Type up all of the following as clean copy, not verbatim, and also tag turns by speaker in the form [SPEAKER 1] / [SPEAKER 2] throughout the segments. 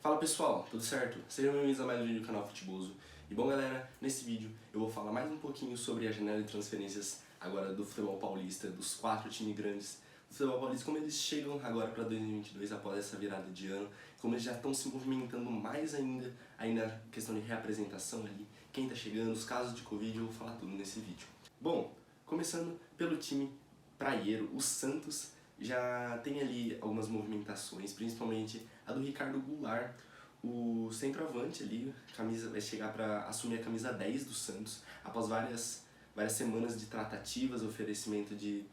[SPEAKER 1] Fala pessoal, tudo certo? Sejam bem-vindos a mais um vídeo do canal Futeboso. E bom galera, nesse vídeo eu vou falar mais um pouquinho sobre a janela de transferências agora do futebol paulista, dos 4 times grandes do futebol paulista, como eles chegam agora para 2022 após essa virada de ano, como eles já estão se movimentando mais ainda, aí na questão de reapresentação ali, quem tá chegando, os casos de Covid, eu vou falar tudo nesse vídeo. Bom, começando pelo time praieiro, o Santos já tem ali algumas movimentações, principalmente a do Ricardo Goulart, o centroavante ali, vai chegar para assumir a camisa 10 do Santos, após várias semanas de tratativas, oferecimento de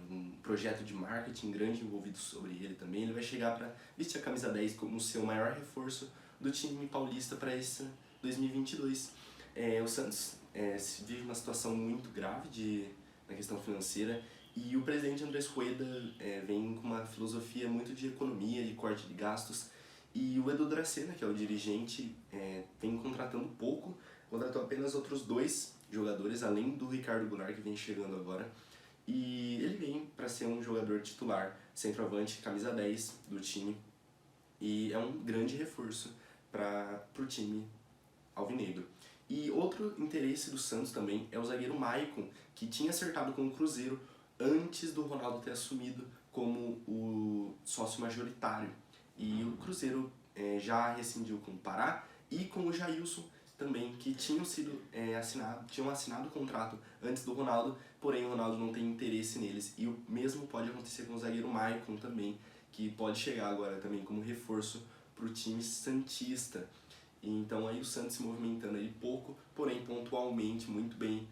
[SPEAKER 1] um projeto de marketing grande envolvido sobre ele também. Ele vai chegar para vestir a camisa 10 como seu maior reforço do time paulista para esse 2022. O Santos vive uma situação muito grave na questão financeira, e o presidente Andrés Rueda vem com uma filosofia muito de economia, de corte de gastos, e o Edu Dracena, que é o dirigente, vem contratando pouco, contratou apenas outros 2 jogadores, além do Ricardo Goulart, que vem chegando agora, e ele vem para ser um jogador titular, centroavante, camisa 10 do time, e é um grande reforço para o time alvinegro. E outro interesse do Santos também é o zagueiro Maicon, que tinha acertado com o Cruzeiro antes do Ronaldo ter assumido como o sócio majoritário. E o Cruzeiro já rescindiu com o Pará e com o Jailson também, que tinham assinado o contrato antes do Ronaldo, porém o Ronaldo não tem interesse neles. E o mesmo pode acontecer com o zagueiro Maicon também, que pode chegar agora também como reforço para o time santista. Então aí o Santos se movimentando aí pouco, porém pontualmente muito bem,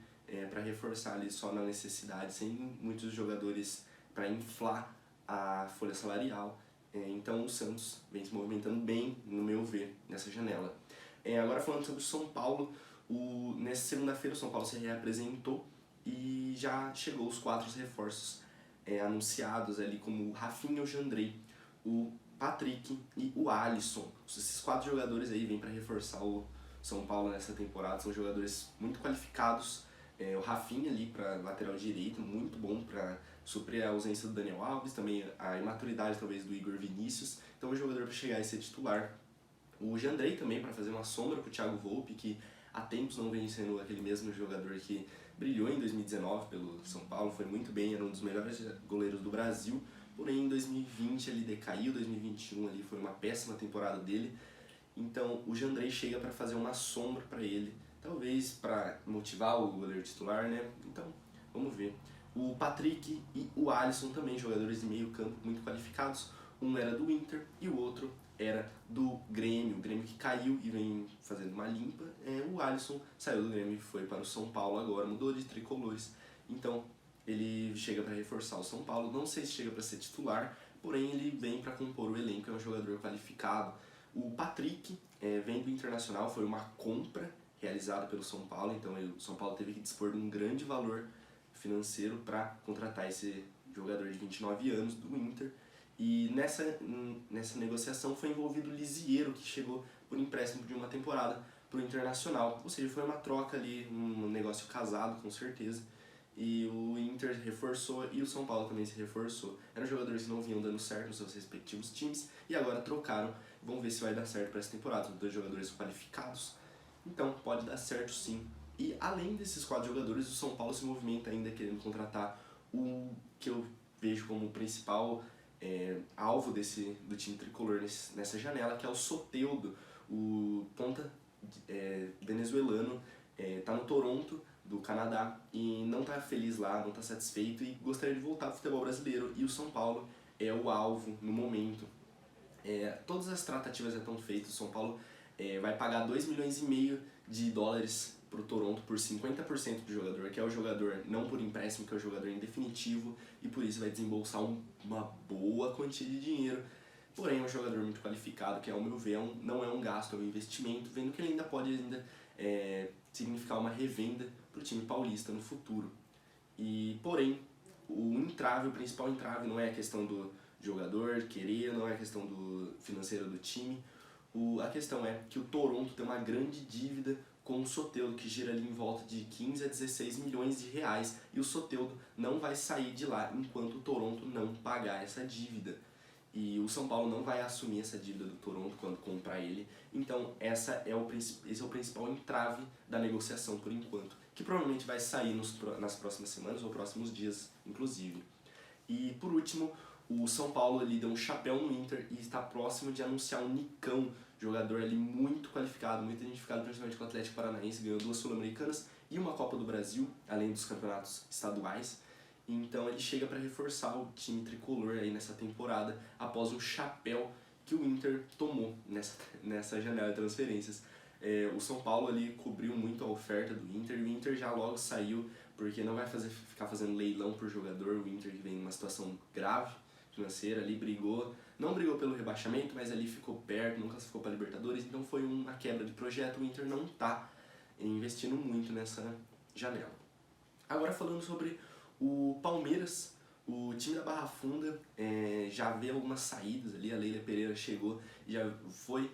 [SPEAKER 1] para reforçar ali só na necessidade, sem muitos jogadores para inflar a folha salarial. Então o Santos vem se movimentando bem, no meu ver, nessa janela. Agora falando sobre o São Paulo, nessa segunda-feira o São Paulo se reapresentou e já chegou os 4 reforços anunciados ali, como o Rafinha, o Jandrei, o Patrick e o Alisson. Esses 4 jogadores aí vêm para reforçar o São Paulo nessa temporada, são jogadores muito qualificados. O Rafinha ali para lateral direito, muito bom para suprir a ausência do Daniel Alves, também a imaturidade talvez do Igor Vinícius, então é um jogador para chegar e ser titular. O Jandrei também para fazer uma sombra para o Thiago Volpi, que há tempos não vem sendo aquele mesmo jogador que brilhou em 2019 pelo São Paulo, foi muito bem, era um dos melhores goleiros do Brasil, porém em 2020 ele decaiu, 2021 ali foi uma péssima temporada dele. Então o Jandrei chega para fazer uma sombra para ele, talvez para motivar o goleiro titular, né? Então vamos ver. O Patrick e o Alisson também, jogadores de meio campo muito qualificados. Um era do Inter e o outro era do Grêmio. O Grêmio que caiu e vem fazendo uma limpa. O Alisson saiu do Grêmio e foi para o São Paulo agora, mudou de tricolores. Então ele chega para reforçar o São Paulo. Não sei se chega para ser titular, porém ele vem para compor o elenco, é um jogador qualificado. O Patrick vem do Internacional, foi uma compra realizada pelo São Paulo, então o São Paulo teve que dispor de um grande valor financeiro para contratar esse jogador de 29 anos do Inter. E nessa negociação foi envolvido o Lisiero, que chegou por empréstimo de uma temporada para o Internacional. Ou seja, foi uma troca ali, um negócio casado com certeza. E o Inter reforçou e o São Paulo também se reforçou. Eram jogadores que não vinham dando certo nos seus respectivos times e agora trocaram. Vamos ver se vai dar certo para essa temporada. São 2 jogadores qualificados, então pode dar certo sim. E além desses 4 jogadores, o São Paulo se movimenta ainda querendo contratar o que eu vejo como o principal alvo do time tricolor nessa janela, que é o Soteldo, o ponta venezuelano, está no Toronto, do Canadá, e não está feliz lá, não está satisfeito e gostaria de voltar ao futebol brasileiro, e o São Paulo é o alvo no momento. Todas as tratativas já estão feitas, o São Paulo vai pagar 2,5 milhões de dólares para o Toronto por 50% do jogador, que é o jogador não por empréstimo, que é o jogador em definitivo, e por isso vai desembolsar uma boa quantia de dinheiro. Porém é um jogador muito qualificado, que ao meu ver não é um gasto, é um investimento, vendo que ele ainda pode significar uma revenda para o time paulista no futuro. Porém, o principal entrave não é a questão do jogador querer, não é a questão do financeiro do time. A questão é que o Toronto tem uma grande dívida com o Soteldo, que gira ali em volta de 15 a 16 milhões de reais, e o Soteldo não vai sair de lá enquanto o Toronto não pagar essa dívida. E o São Paulo não vai assumir essa dívida do Toronto quando comprar para ele. Então esse é o principal entrave da negociação por enquanto, que provavelmente vai sair nas próximas semanas ou próximos dias, inclusive. E por último, o São Paulo ali deu um chapéu no Inter e está próximo de anunciar o Nicão, jogador ali muito qualificado, muito identificado principalmente com o Atlético Paranaense, ganhou 2 Sul-Americanas e uma Copa do Brasil, além dos campeonatos estaduais. Então ele chega para reforçar o time tricolor aí nessa temporada, após um chapéu que o Inter tomou nessa janela de transferências. O São Paulo ali cobriu muito a oferta do Inter e o Inter já logo saiu, porque não vai ficar fazendo leilão por jogador. O Inter que vem numa situação grave financeira ali, não brigou pelo rebaixamento, mas ali ficou perto, não classificou para Libertadores, então foi uma quebra de projeto. O Inter não está investindo muito nessa janela. Agora falando sobre o Palmeiras, o time da Barra Funda já vê algumas saídas ali, a Leila Pereira chegou e já foi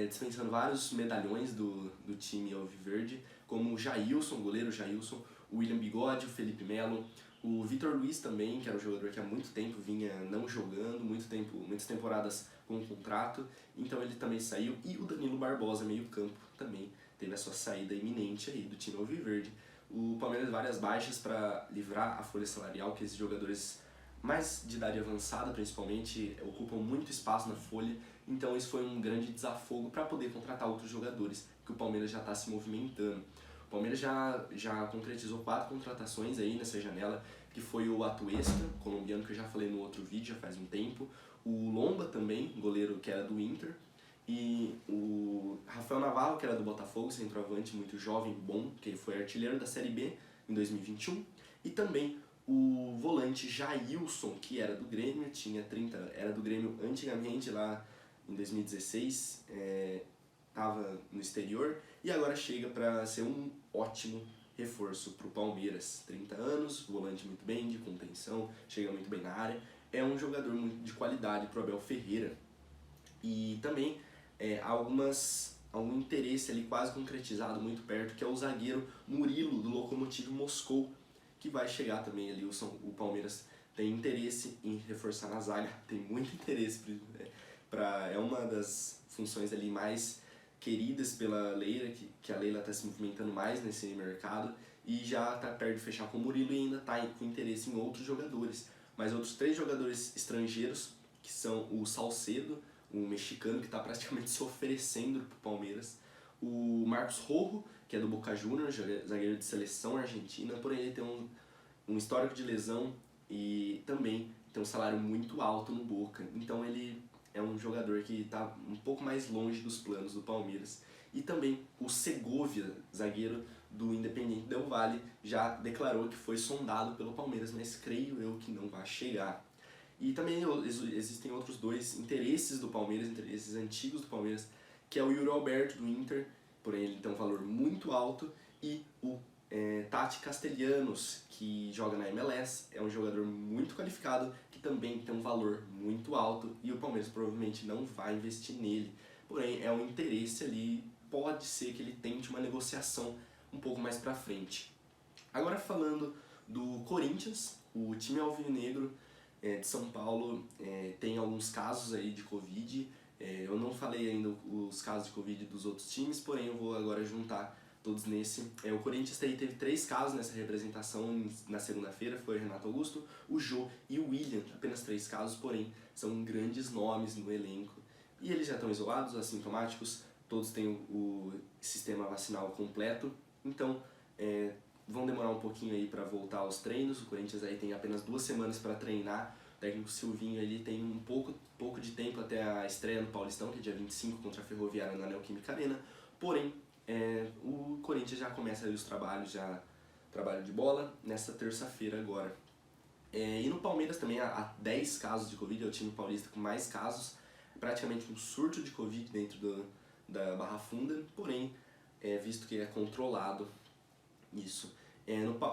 [SPEAKER 1] dispensando vários medalhões do time alviverde, como o Jailson, o goleiro Jailson, o William Bigode, o Felipe Melo, o Vitor Luiz também, que era um jogador que há muito tempo vinha não jogando, muitas temporadas com um contrato, então ele também saiu, e o Danilo Barbosa, meio campo, também teve a sua saída iminente aí do time alviverde. O Palmeiras várias baixas para livrar a folha salarial, que esses jogadores mais de idade avançada principalmente ocupam muito espaço na folha, então isso foi um grande desafogo para poder contratar outros jogadores, que o Palmeiras já está se movimentando. O Palmeiras já concretizou 4 contratações aí nessa janela, que foi o Atuesta, colombiano, que eu já falei no outro vídeo, já faz um tempo, o Lomba também, goleiro que era do Inter, e o Rafael Navarro, que era do Botafogo, centroavante muito jovem, bom, que foi artilheiro da Série B em 2021, e também o volante Jailson, que era do Grêmio, era do Grêmio antigamente lá em 2016, estava no exterior e agora chega para ser um ótimo reforço para o Palmeiras. 30 anos, volante muito bem, de contenção, chega muito bem na área, é um jogador muito de qualidade para o Abel Ferreira. E também algum interesse ali quase concretizado muito perto, que é o zagueiro Murilo, do Lokomotiv Moscou, que vai chegar também ali. O Palmeiras tem interesse em reforçar na zaga, tem muito interesse, é uma das funções ali mais queridas pela Leila, que a Leila está se movimentando mais nesse mercado, e já está perto de fechar com o Murilo e ainda está com interesse em outros jogadores. Mas outros 3 jogadores estrangeiros, que são o Salcedo, um mexicano que está praticamente se oferecendo para o Palmeiras, o Marcos Rojo, que é do Boca Juniors, zagueiro de seleção argentina, porém ele tem um histórico de lesão e também tem um salário muito alto no Boca, então ele é um jogador que está um pouco mais longe dos planos do Palmeiras. E também o Segovia, zagueiro do Independiente Del Valle, já declarou que foi sondado pelo Palmeiras, mas creio eu que não vai chegar. E também existem outros 2 interesses do Palmeiras, interesses antigos do Palmeiras, que é o Yuri Alberto do Inter, porém ele tem um valor muito alto, e o Tati Castellanos, que joga na MLS, é um jogador muito qualificado, que também tem um valor muito alto, e o Palmeiras provavelmente não vai investir nele. Porém, é um interesse ali, pode ser que ele tente uma negociação um pouco mais pra frente. Agora falando do Corinthians, o time alvinegro de São Paulo tem alguns casos aí de Covid. Eu não falei ainda os casos de Covid dos outros times, porém eu vou agora juntar todos nesse. O Corinthians teve 3 casos nessa representação na segunda-feira, foi o Renato Augusto, o Jô e o William, apenas 3 casos, porém são grandes nomes no elenco. E eles já estão isolados, assintomáticos, todos têm o sistema vacinal completo, então vão demorar um pouquinho aí para voltar aos treinos. O Corinthians aí tem apenas 2 semanas para treinar. O técnico Silvinho ele tem um pouco de tempo até a estreia no Paulistão, que é dia 25 contra a Ferroviária na Neoquímica Arena. Porém, o Corinthians já começa aí os trabalho de bola nessa terça-feira agora. E no Palmeiras também há 10 casos de Covid, é o time paulista com mais casos, praticamente um surto de Covid dentro da Barra Funda, porém, visto que é controlado isso.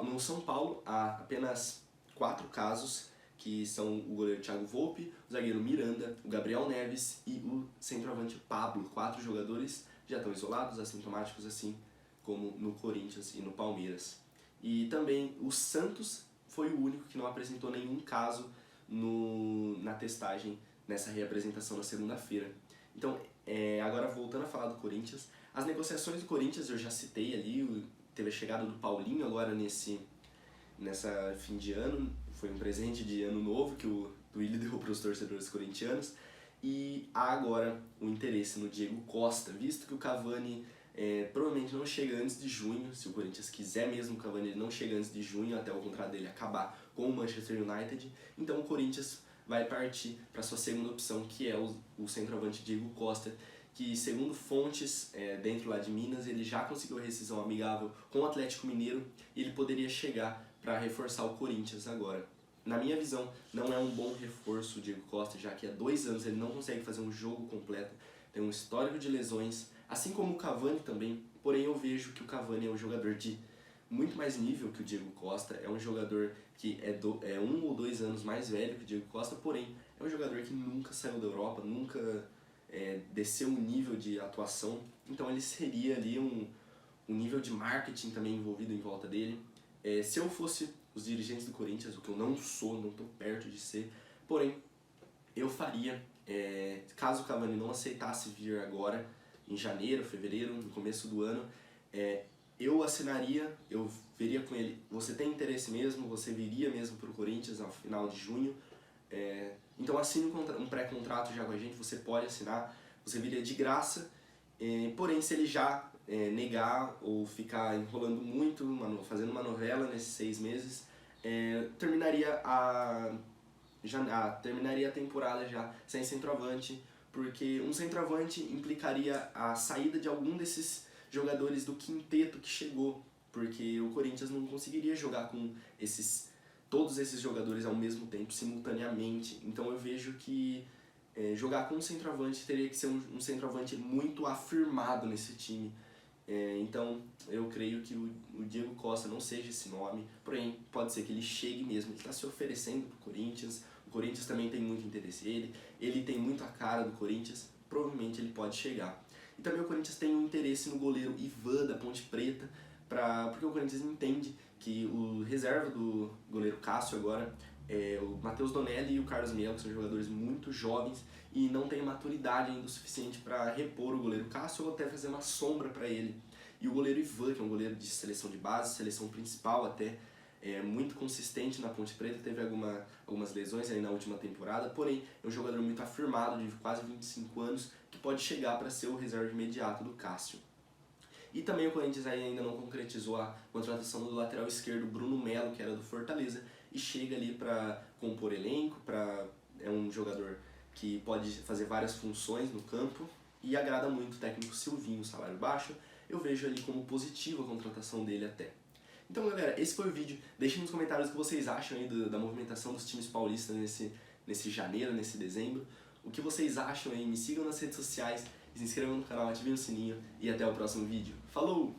[SPEAKER 1] No São Paulo há apenas 4 casos, que são o goleiro Thiago Volpi, o zagueiro Miranda, o Gabriel Neves e o centroavante Pablo. 4 jogadores já estão isolados, assintomáticos, assim como no Corinthians e no Palmeiras. E também o Santos foi o único que não apresentou nenhum caso na testagem nessa reapresentação na segunda-feira. Então, Agora voltando a falar do Corinthians, as negociações do Corinthians eu já citei ali, teve a chegada do Paulinho agora nessa fim de ano, foi um presente de ano novo que o Willi deu para os torcedores corintianos, e há agora o interesse no Diego Costa, visto que o Cavani provavelmente não chega antes de junho, se o Corinthians quiser mesmo o Cavani, ele não chega antes de junho, até o contrato dele acabar com o Manchester United, então o Corinthians vai partir para sua segunda opção, que é o centroavante Diego Costa, que segundo fontes dentro lá de Minas, ele já conseguiu rescisão amigável com o Atlético Mineiro e ele poderia chegar para reforçar o Corinthians agora. Na minha visão, não é um bom reforço o Diego Costa, já que há 2 anos ele não consegue fazer um jogo completo, tem um histórico de lesões, assim como o Cavani também, porém eu vejo que o Cavani é um jogador de muito mais nível que o Diego Costa, é um jogador que é 1 ou 2 anos mais velho que o Diego Costa, porém é um jogador que nunca saiu da Europa, nunca desceu um nível de atuação, então ele seria ali um nível de marketing também envolvido em volta dele. Se eu fosse os dirigentes do Corinthians, o que eu não sou, não estou perto de ser, porém eu faria, caso o Cavani não aceitasse vir agora, em janeiro, fevereiro, no começo do ano, eu assinaria, eu veria com ele, você tem interesse mesmo, você viria mesmo para o Corinthians no final de junho, então assine um pré-contrato já com a gente, você pode assinar, você viria de graça, porém se ele já negar ou ficar enrolando muito, fazendo uma novela nesses 6 meses, terminaria a temporada já sem centroavante, porque um centroavante implicaria a saída de algum desses jogadores do quinteto que chegou, porque o Corinthians não conseguiria jogar com todos esses jogadores ao mesmo tempo, simultaneamente. Então eu vejo que jogar com um centroavante teria que ser um centroavante muito afirmado nesse time. Então eu creio que o Diego Costa não seja esse nome, porém pode ser que ele chegue mesmo, ele está se oferecendo para o Corinthians também tem muito interesse ele tem muito a cara do Corinthians, provavelmente ele pode chegar. E também o Corinthians tem um interesse no goleiro Ivan da Ponte Preta, porque o Corinthians entende que o reserva do goleiro Cássio agora o Matheus Donelli e o Carlos Melo, que são jogadores muito jovens e não têm maturidade ainda o suficiente para repor o goleiro Cássio ou até fazer uma sombra para ele. E o goleiro Ivan, que é um goleiro de seleção de base, seleção principal até, muito consistente na Ponte Preta, teve algumas lesões aí na última temporada, porém é um jogador muito afirmado, de quase 25 anos, que pode chegar para ser o reserva imediato do Cássio. E também o Corinthians ainda não concretizou a contratação do lateral esquerdo Bruno Melo, que era do Fortaleza, e chega ali para compor elenco, é um jogador que pode fazer várias funções no campo e agrada muito o técnico Silvinho, salário baixo, eu vejo ali como positivo a contratação dele até. Então galera, esse foi o vídeo, deixem nos comentários o que vocês acham aí da movimentação dos times paulistas nesse janeiro, nesse dezembro, o que vocês acham aí, me sigam nas redes sociais, se inscrevam no canal, ativem o sininho e até o próximo vídeo. Falou!